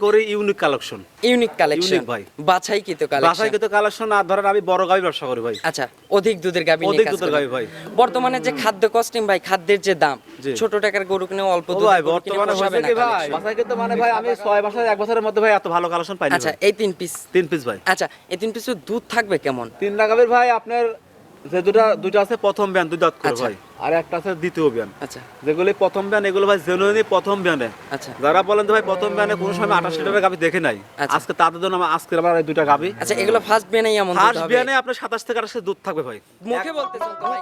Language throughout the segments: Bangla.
করে ইউনিক কালেকশন ইউনিক ভাই বাছাইকৃত কালেকশন বাছাইকৃত কালেকশন। আর ধরেন আমি বড় গাভী ব্যবসা করি ভাই। আচ্ছা, অধিক দুধের গাভী নিয়ে অধিক কাজ দুধের করেন। গাভী ভাই। বর্তমানে যে খাদ্য কস্টিং ভাই, খাদ্যের যে দাম, জি। ছোট টাকার গরু কিনে অল্প ও দুধের ভাই গরু কিনে বর্তমানে পোষাবে হয়েছে না কি ভাই, collection। বাছাইকৃত মানে ভাই আমি 6 বছর 1 বছরের মধ্যে ভাই এত ভালো কালেকশন পাইনি আচ্ছা, ভাই। এই 3 পিস 3 পিস ভাই। আচ্ছা, এই 3 পিসের দুধ থাকবে কেমন? 3 গাভীর ভাই আপনার যে দুটো আছে প্রথম ব্যান 2 দাঁত করে আচ্ছা। ভাই, আর একটা আছে দ্বিতীয় ব্যান। আচ্ছা যেগুলি প্রথম ব্যান এগুলো ভাই জেনুইনলি প্রথম ব্যানে। আচ্ছা যারা বলেন যে ভাই প্রথম ব্যানে কোনো সময় 28 লিটারের গাভী দেখে নাই, আচ্ছা। আজকে তাদের জন্য আজকে আমার এই দুইটা গাভী। আচ্ছা, এগুলো ফার্স্ট বিয়ানেই এমন দুধ ফার্স্ট হবে? ব্যানে আপনার 27 থেকে 28 দুধ থাকবে ভাই। মুখে বলতেছেন তো ভাই?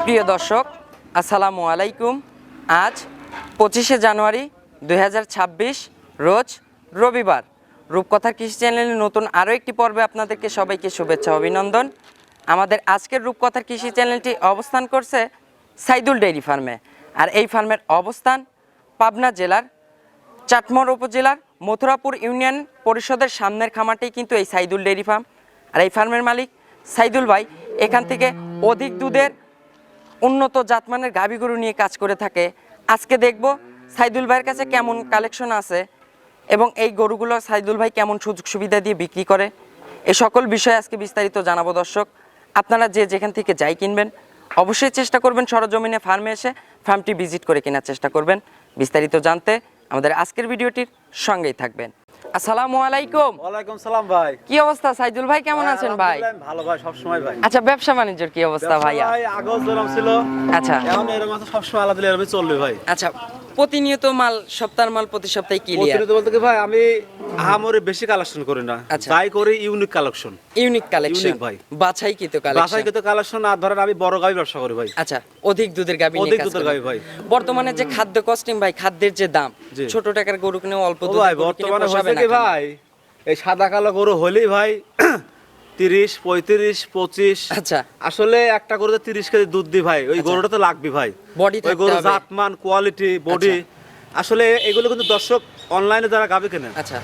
প্রিয় দর্শক, আসসালামু আলাইকুম। আজ 25শে জানুয়ারি 2026 রোজ রবিবার। রূপকথার কৃষি চ্যানেলের নতুন আরও একটি পর্বে আপনাদেরকে সবাইকে শুভেচ্ছা অভিনন্দন। আমাদের আজকের রূপকথার কৃষি চ্যানেলটি অবস্থান করছে সাইদুল ডেইরি ফার্মে। আর এই ফার্মের অবস্থান পাবনা জেলার চাটমোহর উপজেলার মথুরাপুর ইউনিয়ন পরিষদের সামনের খামারটাই কিন্তু এই সাইদুল ডেইরি ফার্ম। আর এই ফার্মের মালিক সাইদুল ভাই এখান থেকে অধিক দুধের উন্নত জাতমানের গাভী গরু নিয়ে কাজ করে থাকে। আজকে দেখব সাইদুল ভাইয়ের কাছে কেমন কালেকশন আছে এবং এই গরুগুলো সাইদুল ভাই কেমন সুযোগ সুবিধা দিয়ে বিক্রি করে, এই সকল বিষয়ে আজকে বিস্তারিত জানাবো। দর্শক, আপনারা যে যেখান থেকে যাই কিনবেন অবশ্যই চেষ্টা করবেন সরজমিনে ফার্মে এসে ফার্মটি ভিজিট করে কেনার চেষ্টা করবেন। বিস্তারিত জানতে আমাদের আজকের ভিডিওটির সঙ্গেই থাকবেন। আসসালামু আলাইকুম। ওয়ালাইকুম সালাম ভাই। কি অবস্থা সাইদুল ভাই, কেমন আছেন ভাই? আলহামদুলিল্লাহ, ভালো ভাই সব সময় ভাই। আচ্ছা, ব্যবসা বাণিজ্যের কি অবস্থা ভাইয়া? ভাই আগেও যেরকম ছিল আচ্ছা এখন এরকম আছে, সব সময় আলাদা এরকম চলবে ভাই। আচ্ছা, প্রতিনিয়ত মাল, সপ্তাহের মাল প্রতি সপ্তাহে ক্লিয়ার? প্রতিনিয়ত বলতে কি ভাই আমি আহামরি বেশি কালেকশন করি না, আচ্ছা। যাই করি unique collection. Unique collection unique ভাই। বাছাইকৃত কালেকশন। বাছাইকৃত কালেকশন। আর ধরেন আমি বড় গাভী ব্যবসা করি ভাই। আচ্ছা, অধিক দুধের গাভী নিয়ে অধিক কাজ দুধের করেন। গাভী ভাই। বর্তমানে যে খাদ্য কস্টিং ভাই, খাদ্যের যে দাম, জি। ছোট টাকার গরু কিনে অল্প ও দুধের ভাই গরু কিনে বর্তমানে পোষাবে হয়েছে না কি কেন? ভাই, এই সাদা কালো গরু হলেই ভাই 30, 35, 25। আচ্ছা, আসলে একটা গরুতে 30 কেজি দুধ দি ভাই, ওই গরুটা তো লাগবে ভাই। বডি ওই থাকতে গরু হবে। জাতমান, কোয়ালিটি, বডি। আসলে এগুলো কিন্তু দর্শক অনলাইনে যারা গাভী কেনেন, আচ্ছা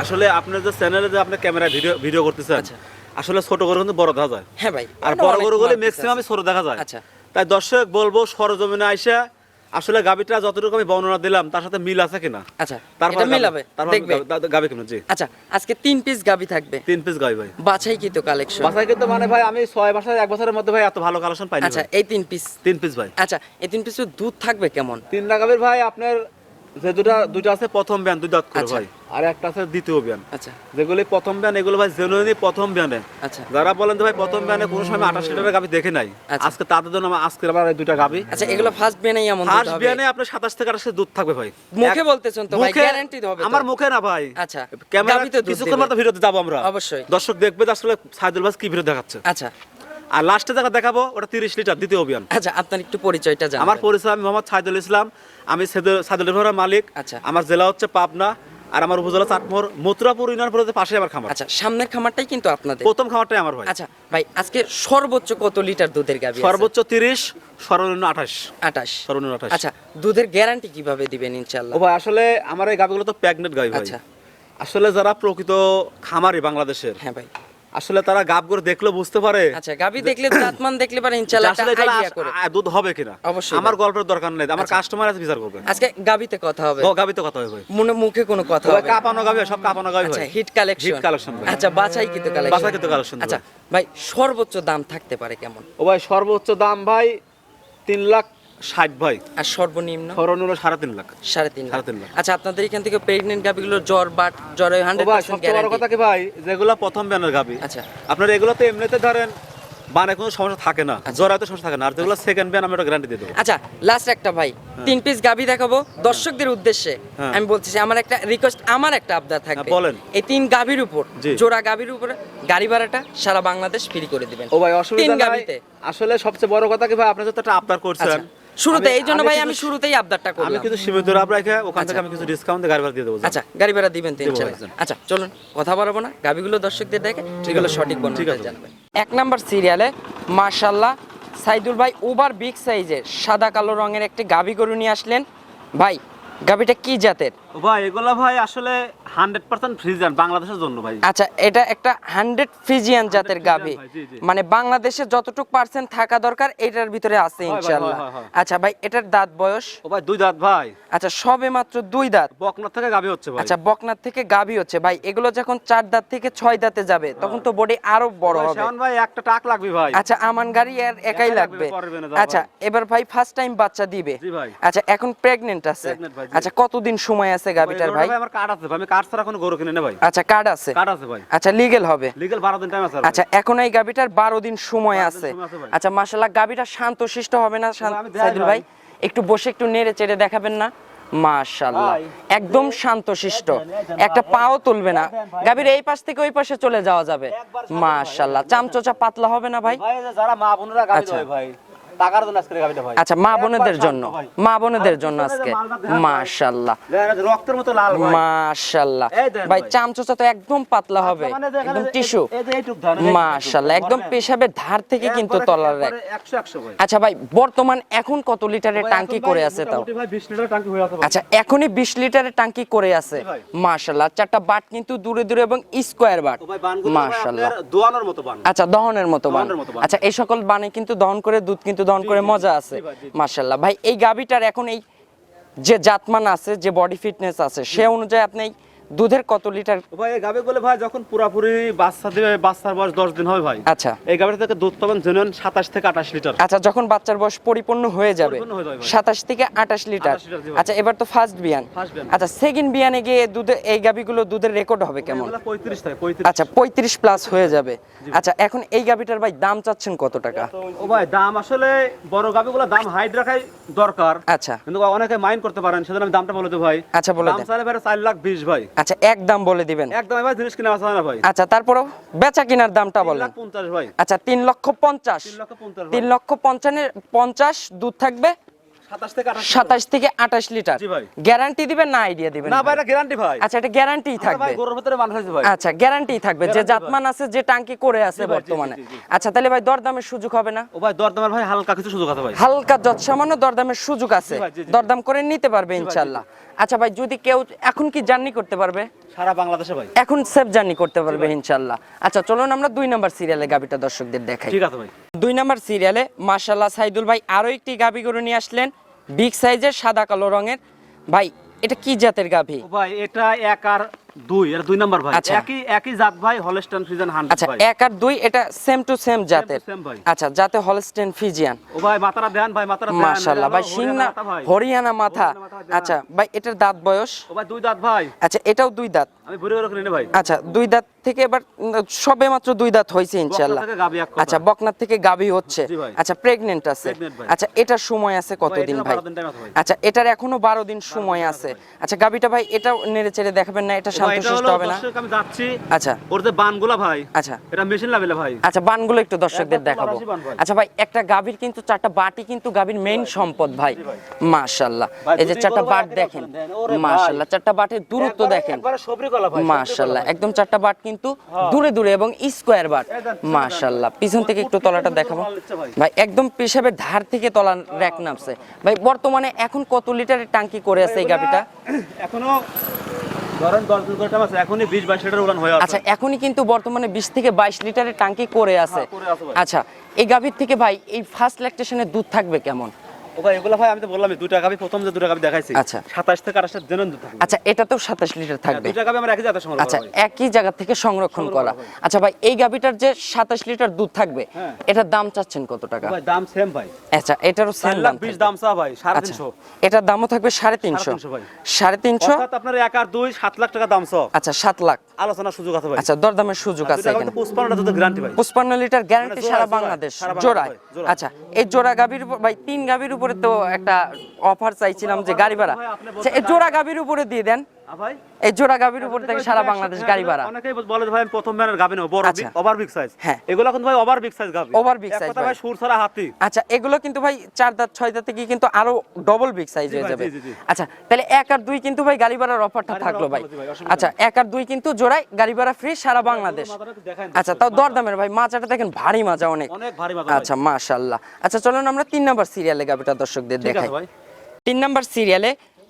আসলে আপনার যে চ্যানেলে যে আপনি ক্যামেরা ভিডিও করতেছেন, আচ্ছা। আসলে ছোট গরু কিন্তু বড় দেখা যায়, হ্যাঁ ভাই, আর ওটা বড় অনেক গরুগুলি market ম্যাক্সিমাম আছে। ছোট দেখা যায়। আচ্ছা তাই দর্শক বলবো সরজমিনে আইসা আসলে গাভীটা যতটুকু আমি বর্ণনা দিলাম তার সাথে মিল আছে কিনা, আচ্ছা, এটা মিলাবে দেখবে। গাভী কিনা। জি, আচ্ছা, আজকে 3 পিস গাভী থাকবে, 3 পিস গাভী ভাই। বাছাইকৃত কালেকশন। বাছাই কিন্তু মানে ভাই আমি 6 বছর 1 বছরের মধ্যে ভাই এত ভালো কালেকশন পাইনি আচ্ছা, ভাই। এই 3 পিস 3 পিস ভাই। আচ্ছা, এই 3 পিসের দুধ থাকবে কেমন? 3 গাভীর ভাই আপনার যে দুটো আছে প্রথম ব্যান 2 দাঁত করে আচ্ছা। ভাই, আর একটা আছে দ্বিতীয় ব্যান। আচ্ছা যেগুলি প্রথম ব্যান এগুলো ভাই জেনুইনলি প্রথম ব্যানে। আচ্ছা যারা বলেন যে ভাই প্রথম ব্যানে কোনো সময় 28 লিটারের গাভী দেখে নাই, আচ্ছা। আজকে তাদের জন্য আজকে আবার এই দুইটা গাভী। আচ্ছা, এগুলো ফার্স্ট বিয়ানেই এমন দুধ ফার্স্ট হবে? ব্যানে আপনার 27 থেকে 28 দুধ থাকবে ভাই। মুখে বলতেছেন তো ভাই, মুখে- গ্যারান্টি হবে তো? আমার মুখে না ভাই, আচ্ছা, ক্যামেরা গাভীতে দুধ কিছুক্ষণ দিবে। মতো ভিডিওতে যাবো আমরা, অবশ্যই। দর্শক দেখবে যে আসলে সাইদুল ভাই কি ভিডিও দেখাচ্ছে। আচ্ছা আর লাস্টে দেখা দেখাবো ওটা 30 লিটার দ্বিতীয় অভিযান। আচ্ছা, আপনার একটু পরিচয়টা জানাবেন। আমার পরিচয় আমি মোহাম্মদ সাইদুল ইসলাম, আমি সাইদুল ইসলামের মালিক। আচ্ছা। আমার জেলা হচ্ছে পাবনা, আর আমার উপজেলা চাটমোহর, মথুরাপুর ইউনিয়ন পরিষদের পাশে আমার খামার। আচ্ছা, সামনের খামারটাই কিন্তু আপনাদের? প্রথম খামারটাই আমার ভাই। আচ্ছা ভাই, আজকে সর্বোচ্চ কত লিটার দুধের গাভী আছে? সর্বোচ্চ 30, সর্বনিম্ন 28। 28। সর্বনিম্ন 28। আচ্ছা, দুধের গ্যারান্টি কিভাবে দিবেন ইনশাআল্লাহ? ও ভাই আসলে আমার এই গাভীগুলো তো প্রেগনেন্ট গাভী ভাই। আচ্ছা আসলে যারা প্রকৃত খামারি বাংলাদেশের, হ্যাঁ ভাই। আসলে তারা গাভগুলো দেখলে বুঝতে পারে আচ্ছা, গাভী দেখলে জাতমান দেখলে পারে ইনশাআল্লাহ আসলে একটা এখানে আইডিয়া করে। দুধ হবে কিনা। অবশ্যই আমার ভাই। গল্পের দরকার নেই, আমার আচ্ছা। কাস্টমার আছে বিচার করবে। আজকে গাভীতে কথা হবে, গাভী তো কথা হবে ভাই, মুখে কোনো কথা ওই হবে না। কাপানো গাভী, সব কাপানো গাভী আচ্ছা, ভাই। Hit collection. হিট কালেকশন ভাই। আচ্ছা, বাছাইকৃত কালেকশন। বাছাইকৃত কালেকশন আচ্ছা ভাই। ভাই, সর্বোচ্চ দাম থাকতে পারে কেমন? ও ভাই সর্বোচ্চ দাম ভাই 60 ভাই। আর সর্বনিম্ন? সর্বনিম্ন 3.5 লাখ। 3.5 লাখ। 3.5 লাখ। আচ্ছা, আপনাদের এখান থেকে প্রেগনেন্ট গাবিগুলো জ্বর বাট জ্বরে ও ভাই 100% সবচেয়ে বড় কথা গ্যারান্টি? কি ভাই, যেগুলো প্রথম ব্যানের গাবি, আচ্ছা আপনার এগুলো তো এমনিতে ধরেন বানে কোনো সমস্যা থাকে না, জরাতে সমস্যা থাকে না, আর যেগুলো সেকেন্ড ব্যান আমি ওটা গ্যারান্টি দিয়ে দেবো। আচ্ছা, লাস্ট একটা ভাই 3 পিস গাবি দেখাবো দর্শকদের উদ্দেশ্যে। হ্যাঁ। আমি বলতেছি আমার একটা রিকোয়েস্ট, আমার একটা আবদার থাকবে। হ্যাঁ, বলেন। এই 3 গাবির উপর, জি। জোড়া গাবির উপর গাড়ি ভাড়াটা সারা বাংলাদেশ ফ্রি করে দিবেন। ও ভাই অসুবিধা 3 নাই। গাবিতে। আসলে সবচেয়ে বড় কথা কি ভাই, আপনি যত একটা আবদার করছেন, শুরুতে এই জন্য ভাই কিন্তু- আমি শুরুতেই আবদারটা আমি করলাম। কিন্তু সীমিত লাভ রেখে ওখান থেকে আমি কিছু ডিসকাউন্ট দিয়ে গাড়ি ভাড়া দিয়ে দেবো। আচ্ছা, গাড়ি ভাড়া দিবেন তো দেবো ইনশাআল্লাহ। ভাইজান। আচ্ছা চলুন, কথা বাড়াবো না, গাবিগুলো দর্শকদের দেখে সেগুলো সঠিক ঠিক বর্ণনা আছে। জানবেন। 1 নাম্বার সিরিয়ালে মাশাআল্লাহ সাইদুল ভাই ওভার বিগ সাইজের সাদা কালো রঙের একটি গাবি গরু নিয়ে আসলেন। ভাই গাবিটা কি জাতের? ও ভাই এগুলা ভাই আসলে 100% ফ্রিজিয়ান, বাংলাদেশের জন্য ভাই। আচ্ছা, এটা একটা 100 ফ্রিজিয়ান জাতের গাভী, ভাই, জি, জি। মানে বাংলাদেশে যতটুকু পার্সেন্ট থাকা দরকার এটার ভিতরে আছে হয় ভাই, ইনশাআল্লাহ। হয়, হয়। আচ্ছা ভাই, এটার দাঁত বয়স? ও ভাই 2 দাঁত ভাই। আচ্ছা, সবে মাত্র 2 দাঁত। বকনা থেকে গাবি হচ্ছে ভাই। আচ্ছা, বকনার থেকে গাভী হচ্ছে। ভাই এগুলো যখন 4 দাঁত থেকে 6 দাঁতে যাবে তখন তো বডি আরো বড় ভাই, হবে। শাওন ভাই একটা টাক লাগবে ভাই। আচ্ছা, আমান গাড়ি আর একাই একাই লাগবে। লাগবে, পরের বেনে যাও আচ্ছা, এবার ভাই ফার্স্ট টাইম বাচ্চা দিবে? জি ভাই। আচ্ছা, এখন প্রেগন্যান্ট আছে? Pregnant ভাই, জি। আচ্ছা, কতদিন সময় আছে গাভীটার ভাই? আমার কার্ড আছে ভাই, আমি কার্ড ছাড়া কোনো গরু কিনে না ভাই। আচ্ছা, কার্ড আছে? কার্ড আছে ভাই। আচ্ছা, লিগ্যাল হবে? লিগ্যাল 12 দিন টাইম আছে। আচ্ছা, এখন এই গাবিটার 12 দিন সময় 12 দিন আছে। সময় আছে ভাই। আচ্ছা, মাশাআল্লাহ গাবিটা শান্তশিষ্ট হবে না আমি দেখাই সাইদুল ভাই? ভাই। একটু বসে একটু নেড়ে চেড়ে দেখাবেন না? মাশাআল্লাহ ভাই। একদম শান্তশিষ্ট, একটা পাও তুলবে না। গাবির এই পাশ থেকে ওই পাশে চলে যাওয়া যাবে। মাশাআল্লাহ চামচোচা পাতলা হবে না ভাই? ভাই যারা মা বোনেরা গাবি আচ্ছা। দেয় ভাই, টাকার জন্য আজকে গাবিটা ভাই। আচ্ছা, মা বোনেদের জন্য, ভাই। মা বোনেদের জন্য আজকে। মাশাআল্লাহ রক্তের মতো লাল ভাই। মাশাআল্লাহ এই দেন ভাই, ভাই। চামচোচা তো একদম পাতলা হবে, মানে যে এখানে একদম এই- টিস্যু। এই যে এইটুক ধান, এই যে মাশাআল্লাহ একদম এইটুক। পেশাবের ধার থেকে কিন্তু একবারে- তলার রাখ। একবারে 100 ভাই। আচ্ছা ভাই, বর্তমান এখন কত লিটারের ভাই, টাঙ্কি এখন করে ভাই আছে তাও? মোটামুটি ভাই 20 লিটার টাঙ্কি হয়ে আছে ভাই। আচ্ছা, এখনই 20 লিটারের টাঙ্কি করে আছে। জি ভাই। মাশাআল্লাহ, 4টা বাট কিন্তু দূরে দূরে এবং স্কোয়ার বাট। ও ভাই বানগুলো ভাই মাশাআল্লাহ। আপনার দোয়ানোর মতো বান। আচ্ছা, দহনের মতো বান। দহনের মতো বান। আচ্ছা, এই সকল বানে কিন্তু দহন করে দুধ কিন্তু দহন করে মজা আছে। জি ভাই, জি, জি। মাশাআল্লাহ ভাই, এই গাবিটার এখন এই যে জাতমান আছে, যে বডি ফিটনেস আছে, সে অনুযায়ী আপনি এই দুধের কত লিটার? ও ভাই এই গাবে বলে ভাই যখন পুরাপুরি বাচ্চা দিবে, বাচ্চার বয়স 10 দিন হবে ভাই, আচ্ছা এই গাবিটা থেকে দুধ পাবেন জেনুইন 27 থেকে 28 লিটার। আচ্ছা, যখন বাচ্চার বয়স পরিপূর্ণ হয়ে যাবে পরিপূর্ণ হয়ে যাবে ভাই। 27 থেকে 28 লিটার। 28 লিটার, জি ভাই। আচ্ছা, এবার তো ফার্স্ট বিয়ান। First বিয়ান। আচ্ছা, সেকেন্ড বিয়ানে গিয়ে দুধে এই গাবিগুলো দুধের রেকর্ড হবে কেমন? এগুলা 35 থাকে 35। আচ্ছা, 35 প্লাস হয়ে যাবে। আচ্ছা, এখন এই গাবিটার ভাই দাম চাচ্ছেন কত টাকা? ও ভাই দাম আসলে বড় গাবিগুলো দাম হাইট রাখাই দরকার, আচ্ছা কিন্তু অনেকে মাইন্ড করতে পারেন, সেজন্য আমি দামটা বলে দেব ভাই। আচ্ছা, বলে দাম দেন। চাইলে ভাই 4,20,000 ভাই। আচ্ছা, এক দাম বলে দিবেন। একদম ভাই জিনিস কিনা আছে না ভাই। আচ্ছা, তারপরেও বেচা কিনার দামটা বলেন। 3,50,000 ভাই। আচ্ছা, 3,50,000। 3,50,000 ভাই। 3,50,000 দুধ থাকবে 27 থেকে 28 27 থেকে 28 লিটার। জি ভাই। গ্যারান্টি দিবেন না আইডিয়া দিবেন? না ভাই এটা গ্যারান্টি ভাই। আচ্ছা, এটা গ্যারান্টিই আমরা থাকবে। ভাই গরুর ভিতরে মানুষ আছে ভাই। আচ্ছা, গ্যারান্টি থাকবে যে Guarantee জাতমান আছে, যে টাঙ্কি করে আছে জি ভাই, জি, বর্তমানে। জি, জি, জি। আচ্ছা, তাহলে ভাই দরদামের সুযোগ হবে না? ও ভাই দরদামের ভাই হালকা কিছু সুযোগ আছে ভাই। হালকা যত সামান্য দরদামের সুযোগ আছে, জি ভাই, জি, জি, জি। দরদাম করে নিতে পারবে জি ভাই, জি, ইনশাআল্লাহ। আচ্ছা ভাই, যদি কেউ এখন কি জার্নি করতে পারবে? সারা বাংলাদেশে ভাই। এখন সেফ জার্নি করতে পারবে ইনশাআল্লাহ। আচ্ছা, চলুন আমরা 2 নাম্বার সিরিয়ালে গাবিটা দর্শকদের দেখাই। ঠিক আছে ভাই। 2 নাম্বার সিরিয়ালে মাশাআল্লাহ সাইদুল ভাই আরো একটি গাবি গরু নিয়ে আসলেন, বিগ সাইজের সাদা কালো রঙের। ভাই এটা কি জাতের গাভি? ও ভাই এটা 1 আর 2 এর 2 নাম্বার ভাই। আচ্ছা। একই জাত ভাই, হলস্টাইন ফ্রিজিয়ান 100 আচ্ছা, ভাই। 1 আর 2 এটা সেম টু সেম জাতের। same ভাই। আচ্ছা, জাতে হলস্টেইন ফ্রিজিয়ান। ও ভাই মাথাটা দেন ভাই, মাথাটা দেন। মাশাআল্লাহ ভাই, সিংনা হরিয়ানা মাথা। হরিয়ানা মাথা, দেন। আচ্ছা ভাই, এটার দাঁত বয়স? ও ভাই 2 দাঁত ভাই। আচ্ছা, এটাও 2 দাঁত। আমি ভরে ভরে কিনে ভাই। আচ্ছা, 2 দাঁত থেকে এবার সবে মাত্র 2 দাঁত হয়েছে ইনশাআল্লাহ। থেকে গাবি এক কথা। আচ্ছা, বকনার থেকে গাবি হচ্ছে। জি ভাই। আচ্ছা, প্রেগন্যান্ট আছে। Pregnant ভাই। আচ্ছা, এটার সময় আছে কতদিন এটারও ভাই? 12 দিন টাইম আছে ভাই। আচ্ছা, এটার এখনো 12 দিন সময় আছে। আচ্ছা, গাবিটা ভাই এটাও নেড়ে চেড়ে দেখাবেন না? এটা ও ভাই, এটা শান্তশিষ্ট হলো হবে না? দর্শক আমি যাচ্ছি। আচ্ছা ওর যে বানগুলা ভাই, আচ্ছা এটা মেশিন লাভেলে ভাই। আচ্ছা, বানগুলো একটু দর্শকদের একদম দেখাবো। তলাশি বান ভাই। আচ্ছা ভাই, একটা গাভীর কিন্তু 4টা বাটি কিন্তু গাভীর মেইন সম্পদ ভাই। মাশাআল্লাহ, ভাই, এই যে দুটি 4টা গরু ভাই, বাট একই দেখেন। রকম দেন। ওরে ভাই। মাশাআল্লাহ, 4টা বাটের দূরত্ব দেখেন। একবারে সবরি কলা ভাই। মাশাআল্লাহ, একদম 4টা বাট কিন্তু দূরে দূরে এবং স্কোয়ার বাট। মাশাআল্লাহ, পিছন থেকে একটু তলাটা দেখাবো ভাই, একদম পেশাবের ধার থেকে তলা র‍্যাক নামছে ভাই। বর্তমানে এখন কত লিটারের টাঙ্কি করে আছে এই গাভীটা? এখনো ধরেন 10 দিন করে টাইম আছে, এখনই 20-22 লিটার উড়ান হয়ে আছে। আচ্ছা, এখনই কিন্তু বর্তমানে 20 থেকে 22 লিটারের টাঙ্কি করে আছে। হ্যাঁ, করে আছে ভাই। আচ্ছা, এই গাভীর থেকে ভাই এই ফার্স্ট ল্যাকটেশনের দুধ থাকবে কেমন? ও ভাই এগুলো ভাই আমি তো বললামই দুইটা গাবি, প্রথম যে দুটো গাবি দেখাইছি আচ্ছা। 27 থেকে 28 জেনুইন দুধ থাকবে। আচ্ছা, এটাতেও 27 লিটার থাকবে। দুইটা গাবি আমরা একই জায়গাতে সংগ্রহ আচ্ছা, করা ভাই। একই জায়গা থেকে সংরক্ষণ করা। আচ্ছা ভাই, এই গাবিটার যে 27 লিটার দুধ থাকবে, হ্যাঁ। এটার দাম চাচ্ছেন কত টাকা? ভাই দাম সেম ভাই। আচ্ছা, এটারও সেম 4 দাম লাখ 20 থাকবে। দাম চা ভাই, আচ্ছা, 350। এটার দামও থাকবে 350। 350 ভাই। 350। অর্থাৎ আপনার 1 আর 2 7 লাখ টাকা দাম চা। আচ্ছা, 7 লাখ। আলোচনার সুযোগ আছে ভাই। আচ্ছা, দরদামের সুযোগ আছে দুইটা গাবি এখানে। তো 55 দুধের গ্যারান্টি ভাই। 55 লিটার গ্যারান্টি মানে সারা জোড়ায়, বাংলাদেশ সারা বাংলাদেশ জোড়ায়। ভাই, জোড়ায়। আচ্ছা, এই জোড়া গাবির উপর ভাই 3 গাবির উপরে তো একটা অফার চাইছিলাম যে গাড়ি ভাড়া। ভাই, আপনি আচ্ছা, এই জোড়া গাবির উপরে দিয়ে দেন। ভাই এই জোড়া গাবির উপর থেকে সারা বাংলাদেশ গাড়ি ভাড়া। অনেকেই বলে ভাই আমি প্রথম ব্যানের গাবি নেব, বড় আচ্ছা। Over big size. হ্যাঁ। এগুলো কিন্তু ভাই ওভার বিগ সাইজ গাবি। Over big size এক কথা ভাই। ভাই সুর ছড়া হাতি। আচ্ছা, এগুলো কিন্তু ভাই 4 দাঁত 6 দাঁতে কি কিন্তু আরো ডবল বিগ সাইজ জি হয়ে ভাই, যাবে। জি, জি, জি। আচ্ছা, তাহলে 1 আর 2 কিন্তু ভাই গাড়ি ভাড়ার অফারটা গাড়ি থাকলো ভাড়ার ভাই। offer আছে ভাই, অসুবিধা আচ্ছা, 1 আর 2 কিন্তু জোড়ায় গাড়ি ভাড়া ফ্রি সারা বাংলাদেশ। মাথাটা একটু দেখায়েন। আচ্ছা, তাও দরদামের ভাই, মাচাটা দেখেন ভারী মাজা অনেক। অনেক ভারী মাথা। আচ্ছা, মাশাআল্লাহ। আচ্ছা, চলুন আমরা 3 নাম্বার সিরিয়ালে গাবিটা দর্শকদের ঠিক দেখাই। আছে ভাই। 3 নাম্বার সিরিয়ালে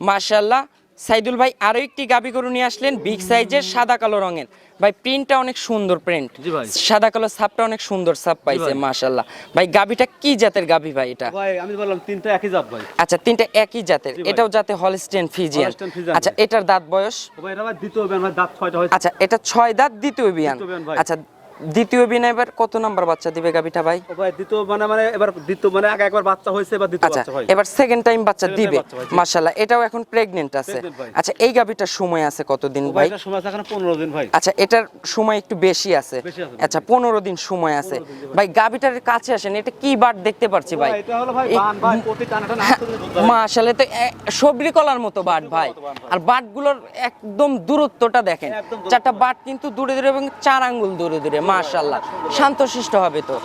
মাশাআল্লাহ সাইদুল ভাই আরো একটি গাবি গরু নিয়ে আসলেন, বিগ সাইজের সাদা কালো রঙের। ভাই প্রিন্টটা অনেক সুন্দর প্রিন্ট। জি ভাই। সাদা কালো ছাপটা অনেক সুন্দর ছাপ পাইছে ভাই। মাশাআল্লাহ। ভাই গাবিটা কি জাতের গাবি ভাই এটা? ভাই আমি বললাম তিনটা একই জাত ভাই। আচ্ছা, তিনটা একই জাতের। জি ভাই। এটাও জাতে হলস্টেইন ফ্রিজিয়ান। হলস্টেইন ফ্রিজিয়ান আচ্ছা, ভাই। এটার দাঁত বয়স? ভাই এটা ভাই দ্বিতীয় ব্যান ভাই, দাঁত 6টা হয়েছে। আচ্ছা, এটা 6 দাঁত দ্বিতীয় বিয়ান। দ্বিতীয় বিয়ান ভাই। আচ্ছা, দ্বিতীয় বিয়ান এবার কত নাম্বার বাচ্চা দিবে গাবিটা ভাই? ও ভাই দ্বিতীয় মানে এবার দ্বিতীয় মানে আগে একবার বাচ্চা হয়েছে, এবার দ্বিতীয় আচ্ছা, বাচ্চা ভাই। এবার সেকেন্ড টাইম বাচ্চা Second time দিবে বাচ্চা ভাই, জি। মাশাআল্লাহ। এটাও এখন প্রেগন্যান্ট আছে। Pregnant ভাই। আচ্ছা, এই গাবিটার সময় আছে কতদিন ও ভাই ভাই? এটা সময় আছে এখন 15 দিন ভাই। আচ্ছা, এটার সময় একটু বেশি আছে। বেশি আছে। আচ্ছা, 15 দিন সময় আছে। ভাই গাবিটার কাছে আসেন, এটা কি বাট দেখতে পাচ্ছি ভাই? এটা হলো ভাই এই- বান ভাই, প্রতি টানাটা না আসতে দুধ ভাই। মাশাআল্লাহ, তো সবরি কলার মতো বাট ভাই। আর বাটগুলোর একদম দূরত্বটা দেখেন, একদম দূরত্ব। 4টা বাট কিন্তু দূরে দূরে এবং 4 আঙ্গুল দূরে দূরে। মাশাআল্লাহ, শান্তশিষ্ট হবে তো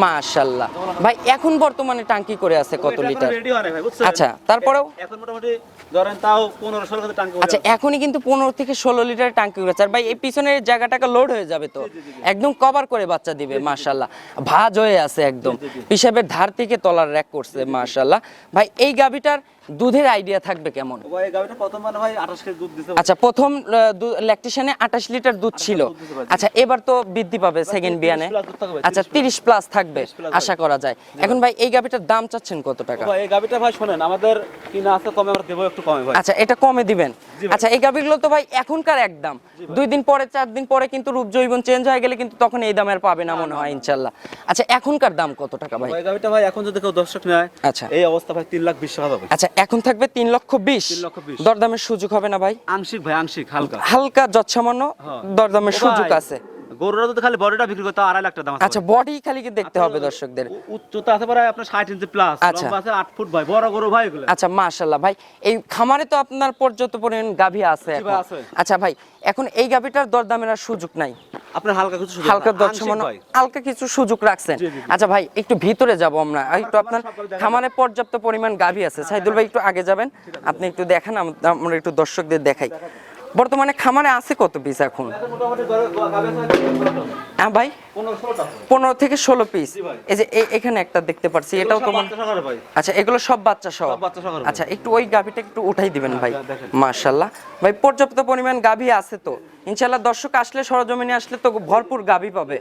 মাশাআল্লাহ। ভাই এখন বর্তমানে টাঙ্কি করে আছে কত এটা লিটার? এখনো রেডি হয় নাই ভাই, বুঝছেন? আচ্ছা, তারপরেও? এখন মোটামুটি ধরেন তাও 15-16 করে টাঙ্কি আচ্ছা, এখনই কিন্তু 15 থেকে 16 লিটার টাঙ্কি করেছে। আর ভাই এই পিছনের জায়গাটাকে লোড হয়ে যাবে তো, একদম কভার করে বাচ্চা দিবে মাশাআল্লাহ। ভাঁজ হয়ে আছে একদম, পিসাবের ধার থেকে তলার র‍্যাক করছে মাশাআল্লাহ। ভাই এই গাবিটার দুধের আইডিয়া থাকবে কেমন? ও ভাই গাবিটা প্রথম মানে ভাই 28 কেজি দুধ দিছে। আচ্ছা, প্রথম ল্যাকটেশনে 28 লিটার দুধ ছিল। আচ্ছা, এবার তো বৃদ্ধি পাবে সেকেন্ড বিয়ানে। 30 দুধ থাকবে ভাই, আচ্ছা, 30 প্লাস থাকবে 30 plus আশা করা যায়। এখন ভাই এই গাবিটার দাম চাচ্ছেন কত টাকা? ও ভাই এই গাবিটা ভাই শুনেন, আমাদের কিনা আছে কমে, আমরা দেবো একটু কমে ভাই। আচ্ছা, এটা কমে দিবেন। জি ভাই। আচ্ছা, এই গাবিগুলো তো ভাই এখনকার একদম, 2 দিন পরে 4 দিন পরে কিন্তু রূপ জৈবন চেঞ্জ হয়ে গেলে কিন্তু তখন এই দামের পাবে না মনে হয় ইনশাআল্লাহ। আচ্ছা, এখনকার দাম কত টাকা ভাই? ভাই গাবিটা ভাই এখন যদি কেউ দর্শক নেয়, আচ্ছা। এই অবস্থা ভাই 3,20,000 টাকা হবে। আচ্ছা, এখন থাকবে 3,20,000। 3,20,000 দরদামের সুযোগ হবে না ভাই? আংশিক ভাই, আংশিক হালকা। হালকা যৎসামান্য হ্যাঁ। দরদামের ও সুযোগ ভাই, আছে। গরুরা যদি খালি বডিটা বিক্রি করতে 2.5 লাখ টাকা দাম আছে। আচ্ছা, বডি খালি কি দেখতে হবে দর্শকদের? উচ্চতা আছে প্রায় আপনার 60 ইঞ্চি প্লাস, আচ্ছা। লম্বা আছে 8 ফুট ভাই, বড় গরু ভাই এগুলো। আচ্ছা, মাশাআল্লাহ ভাই, এই খামারে তো আপনার পর্যাপ্ত পরিমাণ গাভী আছে জি ভাই, এখন। আছে। আচ্ছা ভাই, এখন এই গাভীটার দরদামের আর সুযোগ নাই? আপনার হালকা কিছু সুযোগ হালকা আছে, দরদাম আংশিক ভাই। হালকা কিছু সুযোগ রাখছেন। জি, জি, জি। আচ্ছা ভাই, একটু ভিতরে যাব আমরা, একটু আপনার সব গাভী দেখাবো। খামারে পর্যাপ্ত পরিমাণ গাভী আছে। সাইদুল ভাই একটু আগে যাবেন, আপনি একটু দেখান, আমরা একটু দর্শকদের দেখাই বর্তমানে খামারে আছে কত পিস এখন? মোটামুটি গাবি আছে 15টা। হ্যাঁ ভাই, 15-16টা। 15 থেকে 16 পিস। জি ভাই। এই যে এখানে একটা দেখতে পাচ্ছি, এটাও সব তো বাচ্চা সহকারে ভাই। আচ্ছা, এগুলো সব বাচ্চা সহ? সব বাচ্চা সহকারে ভাই। আচ্ছা, একটু ওই গাভীটা একটু উঠাই দিবেন ভাই। দেখেন। মাশাআল্লাহ ভাই, পর্যাপ্ত পরিমাণ গাভী আছে তো ইনশাআল্লাহ। দর্শক আসলে সরজমিনে আসলে তো ভরপুর গাভী পাবে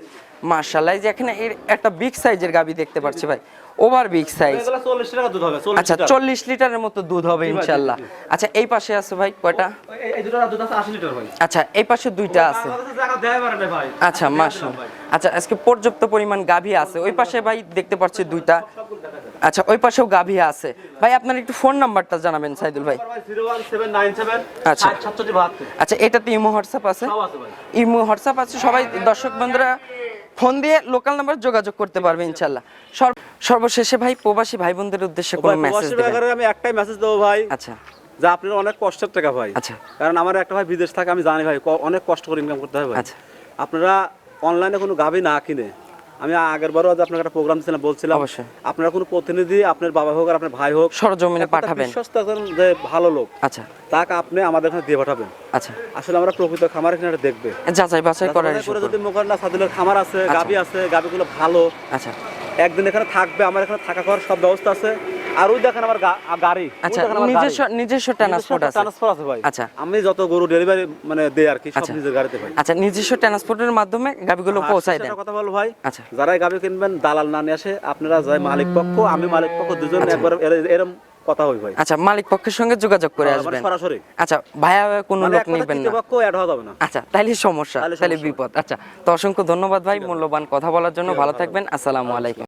মাশাআল্লাহ। এই যে এখানে একটা বিগ সাইজের গাভী দেখতে পাচ্ছি ভাই, ওভার বিগ সাইজ। এগুলো 40 টাকা দুধ হবে, 40 আচ্ছা, লিটার। 40 লিটারের মতো দুধ হবে জি ভাই, জি, ইনশাআল্লাহ। জি। আচ্ছা, এই পাশে আছে ভাই কয়টা? এই দুটো দুধ আছে 80 লিটার ভাই। আচ্ছা, এই পাশে দুইটা আছে। আমাদের কাছে জায়গা দেয় পারে না ভাই। আচ্ছা, মাশাআল্লাহ। আচ্ছা, আজকে পর্যাপ্ত পরিমাণ গাভী আছে। ওই পাশে ভাই দেখতে পাচ্ছি দুইটা। আচ্ছা, ওই পাশেও গাভী আছে। ভাই আপনার একটু ফোন নাম্বারটা জানাবেন সাইদুল ভাই। 01797 আচ্ছা। 60 আচ্ছা, এটাতে ইমো হোয়াটসঅ্যাপ আছে? সব আছে ভাই। ইমো হোয়াটসঅ্যাপ আছে, সবাই দর্শক বন্ধুরা ফোন দিয়ে লোকাল নাম্বার যোগাযোগ করতে পারবে ইনশাআল্লাহ। সর্বশেষে ভাই প্রবাসী ভাই বোনদের উদ্দেশ্যে কোনো মেসেজ প্রবাসী দিবেন? ভাইদের আমি একটাই মেসেজ দেবো ভাই, আচ্ছা যে আপনার অনেক কষ্টের টাকা ভাই। আচ্ছা। কারণ আমার একটা ভাই বিদেশ থাকে, আমি জানি ভাই অনেক কষ্ট করে ইনকাম করতে হয় ভাই। আচ্ছা। আপনারা অনলাইনে কোনো গাভী না কিনে, আমি আগেরবারও আপনাকে একটা প্রোগ্রাম দিয়েছিলাম, বলছিলাম অবশ্যই। আপনারা কোনো প্রতিনিধি, আপনার বাবা হোক আর আপনার ভাই হোক, সরজমিনে একটা পাঠাবেন। বিশ্বস্ত একজন যে ভালো লোক, আচ্ছা তাকে আপনি আমাদের এখানে দিয়ে পাঠাবেন। আচ্ছা, আসলে আমরা প্রকৃত খামার এখানে দেখবে যাচাই বাছাই করার করে যদি মোকান্না সাদুলের খামার আছে, গাভী আছে, গাভীগুলো ভালো, আচ্ছা একদিন এখানে থাকবে, আমার এখানে থাকা খাওয়ার সব ব্যবস্থা আছে, আর ওই দেখেন আমার গাড়ি, ওই আচ্ছা, দেখেন আমার নিজস্ব গাড়ি। নিজস্ব ট্রান্সপোর্ট আছে। ট্রান্সফার আছে ভাই। আচ্ছা। আমি যত গরু ডেলিভারি মানে দেই আর কি সব আচ্ছা। নিজের গাড়িতে ভাই। আচ্ছা, নিজস্ব ট্রান্সপোর্টের মাধ্যমে গাবিগুলো আর পৌঁছায় দেন। সেটা কথা বল ভাই, আচ্ছা। যারাই গাবি কিনবেন দালাল না নিয়ে আসে, আপনারা যাই মালিক পক্ষ আমি মালিক পক্ষ দুজন একবার এরকম কথা হই ভাই। আচ্ছা, মালিক পক্ষের সঙ্গে যোগাযোগ করে মানে আসবেন। সরাসরি। আচ্ছা, ভাইয়া কোনো মানে লোক এক কথা নেবেন তৃতীয় না। পক্ষ অ্যাড হওয়া যাবে না। আচ্ছা, তাইলে সমস্যা, তাহলে তাহলে সমস্যা। বিপদ। আচ্ছা, তো অসংখ্য ধন্যবাদ ভাই মূল্যবান কথা বলার জন্য। ভালো থাকবেন। আসসালামু আলাইকুম।